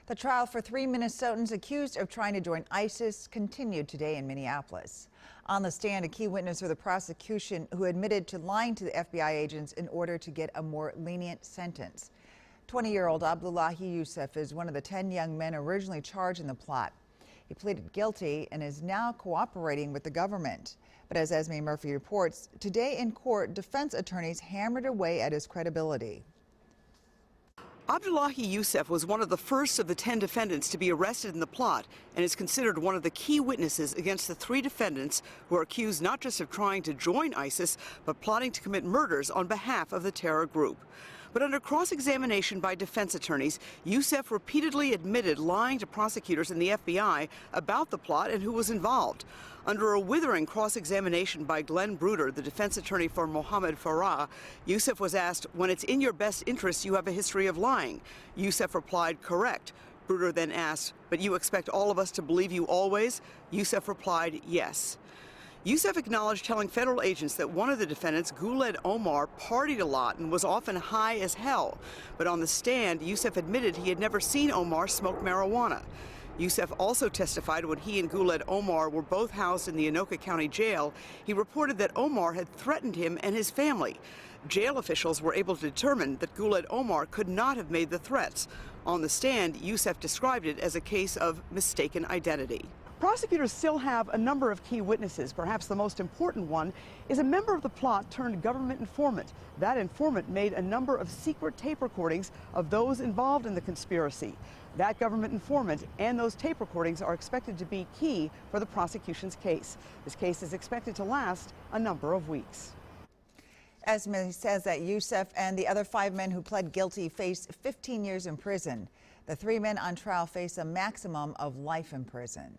The trial for 3 Minnesotans accused of trying to join ISIS continued today in Minneapolis. On the stand, a key witness for the prosecution who admitted to lying to the FBI agents in order to get a more lenient sentence. 20-year-old Abdullahi Yusuf is one of the 10 young men originally charged in the plot. He pleaded guilty and is now cooperating with the government. But as Esme Murphy reports, today in court, defense attorneys hammered away at his credibility. Abdullahi Yusuf was one of the first of the 10 defendants to be arrested in the plot and is considered one of the key witnesses against the 3 defendants who are accused not just of trying to join ISIS, but plotting to commit murders on behalf of the terror group. But under cross-examination by defense attorneys, Yusuf repeatedly admitted lying to prosecutors and the FBI about the plot and who was involved. Under a withering cross-examination by Glenn Bruder, the defense attorney for Mohammed Farah, Yusuf was asked, "When it's in your best interest, you have a history of lying." Yusuf replied, "Correct." Bruder then asked, "But you expect all of us to believe you always?" Yusuf replied, "Yes." Yusuf acknowledged telling federal agents that one of the defendants, Guled Omar, partied a lot and was often high as hell. But on the stand, Yusuf admitted he had never seen Omar smoke marijuana. Yusuf also testified when he and Guled Omar were both housed in the Anoka County Jail. He reported that Omar had threatened him and his family. Jail officials were able to determine that Guled Omar could not have made the threats. On the stand, Yusuf described it as a case of mistaken identity. Prosecutors still have a number of key witnesses. Perhaps the most important one is a member of the plot turned government informant. That informant made a number of secret tape recordings of those involved in the conspiracy. That government informant and those tape recordings are expected to be key for the prosecution's case. This case is expected to last a number of weeks. Esme says that Yusuf and the other 5 men who pled guilty face 15 years in prison. The 3 men on trial face a maximum of life in prison.